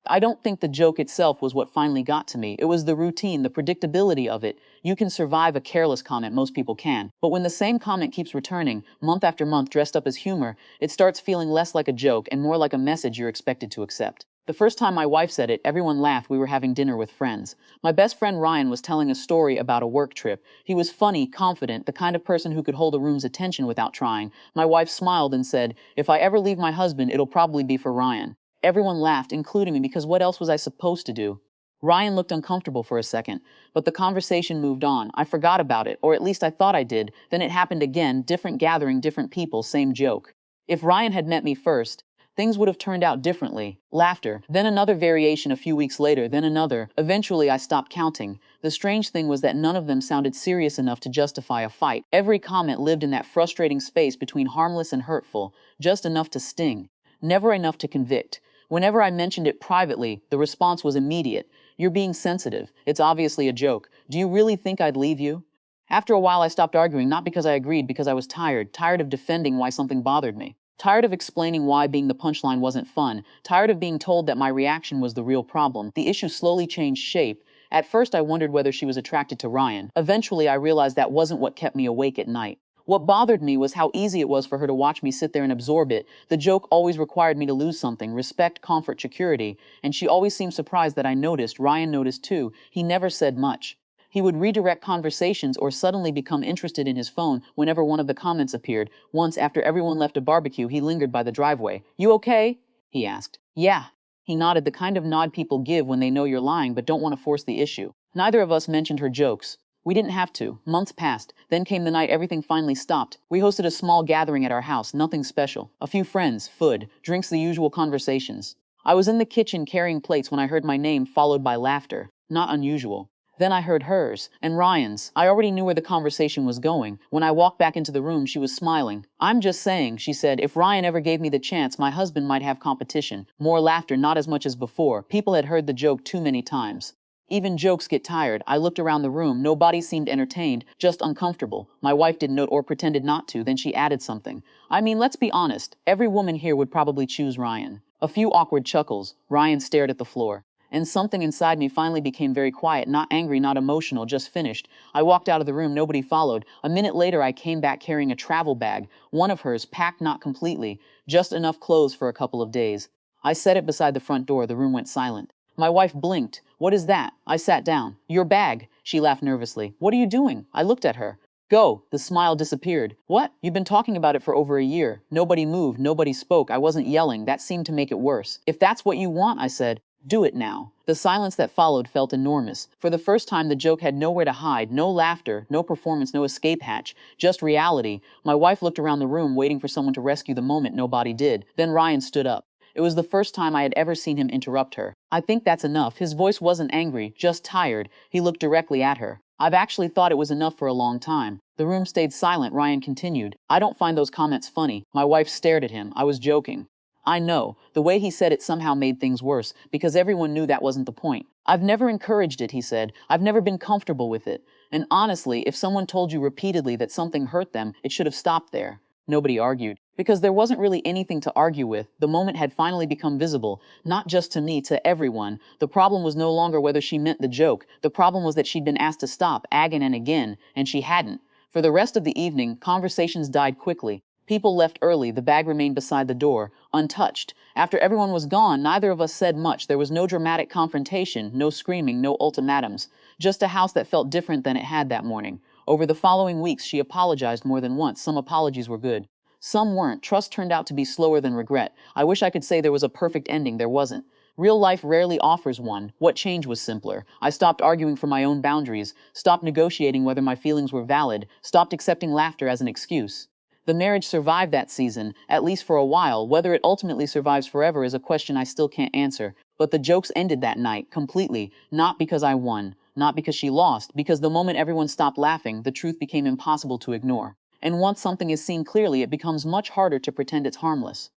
I don't think the joke itself was what finally got to me. It was the routine, the predictability of it. You can survive a careless comment, most people can. But when the same comment keeps returning, month after month, dressed up as humor, it starts feeling less like a joke and more like a message you're expected to accept. The first time my wife said it, everyone laughed. We were having dinner with friends. My best friend Ryan was telling a story about a work trip. He was funny, confident, the kind of person who could hold a room's attention without trying. My wife smiled and said, "If I ever leave my husband, it'll probably be for Ryan." Everyone laughed, including me, because what else was I supposed to do? Ryan looked uncomfortable for a second, but the conversation moved on. I forgot about it, or at least I thought I did. Then it happened again, different gathering, different people, same joke. If Ryan had met me first, things would have turned out differently. Laughter. Then another variation a few weeks later, then another. Eventually, I stopped counting. The strange thing was that none of them sounded serious enough to justify a fight. Every comment lived in that frustrating space between harmless and hurtful, just enough to sting, never enough to convict. Whenever I mentioned it privately, the response was immediate. "You're being sensitive. It's obviously a joke. Do you really think I'd leave you?" After a while, I stopped arguing, not because I agreed, because I was tired of defending why something bothered me. Tired of explaining why being the punchline wasn't fun. Tired of being told that my reaction was the real problem. The issue slowly changed shape. At first, I wondered whether she was attracted to Ryan. Eventually, I realized that wasn't what kept me awake at night. What bothered me was how easy it was for her to watch me sit there and absorb it. The joke always required me to lose something: respect, comfort, security. And she always seemed surprised that I noticed. Ryan noticed too. He never said much. He would redirect conversations or suddenly become interested in his phone whenever one of the comments appeared. Once, after everyone left a barbecue, he lingered by the driveway. "You okay?" he asked. "Yeah." He nodded, the kind of nod people give when they know you're lying but don't want to force the issue. Neither of us mentioned her jokes. We didn't have to. Months passed. Then came the night everything finally stopped. We hosted a small gathering at our house, nothing special. A few friends, food, drinks, the usual conversations. I was in the kitchen carrying plates when I heard my name followed by laughter. Not unusual. Then I heard hers, and Ryan's. I already knew where the conversation was going. When I walked back into the room, she was smiling. "I'm just saying," she said, "if Ryan ever gave me the chance, my husband might have competition." More laughter, not as much as before. People had heard the joke too many times. Even jokes get tired. I looked around the room. Nobody seemed entertained, just uncomfortable. My wife didn't note or pretended not to. Then she added something. "I mean, let's be honest. Every woman here would probably choose Ryan." A few awkward chuckles. Ryan stared at the floor. And something inside me finally became very quiet, not angry, not emotional, just finished. I walked out of the room, nobody followed. A minute later, I came back carrying a travel bag, one of hers, packed not completely, just enough clothes for a couple of days. I set it beside the front door. The room went silent. My wife blinked. "What is that?" I sat down. "Your bag." She laughed nervously. "What are you doing?" I looked at her. "Go." The smile disappeared. "What? You've been talking about it for over a year." Nobody moved, nobody spoke. I wasn't yelling. That seemed to make it worse. "If that's what you want," I said, "do it now." The silence that followed felt enormous. For the first time, the joke had nowhere to hide, no laughter, no performance, no escape hatch, just reality. My wife looked around the room, waiting for someone to rescue the moment. Nobody did. Then Ryan stood up. It was the first time I had ever seen him interrupt her. "I think that's enough." His voice wasn't angry, just tired. He looked directly at her. "I've actually thought it was enough for a long time." The room stayed silent. Ryan continued. "I don't find those comments funny." My wife stared at him. I was joking. I know. The way he said it somehow made things worse, because everyone knew that wasn't the point. "I've never encouraged it," he said. "I've never been comfortable with it. And honestly, if someone told you repeatedly that something hurt them, it should have stopped there." Nobody argued. Because there wasn't really anything to argue with. The moment had finally become visible, not just to me, to everyone. The problem was no longer whether she meant the joke. The problem was that she'd been asked to stop, again and again, and she hadn't. For the rest of the evening, conversations died quickly. People left early. The bag remained beside the door, untouched. After everyone was gone, neither of us said much. There was no dramatic confrontation, no screaming, no ultimatums. Just a house that felt different than it had that morning. Over the following weeks, she apologized more than once. Some apologies were good. Some weren't. Trust turned out to be slower than regret. I wish I could say there was a perfect ending. There wasn't. Real life rarely offers one. What changed was simpler. I stopped arguing for my own boundaries, stopped negotiating whether my feelings were valid, stopped accepting laughter as an excuse. The marriage survived that season, at least for a while. Whether it ultimately survives forever is a question I still can't answer. But the jokes ended that night, completely. Not because I won, not because she lost, because the moment everyone stopped laughing, the truth became impossible to ignore. And once something is seen clearly, it becomes much harder to pretend it's harmless.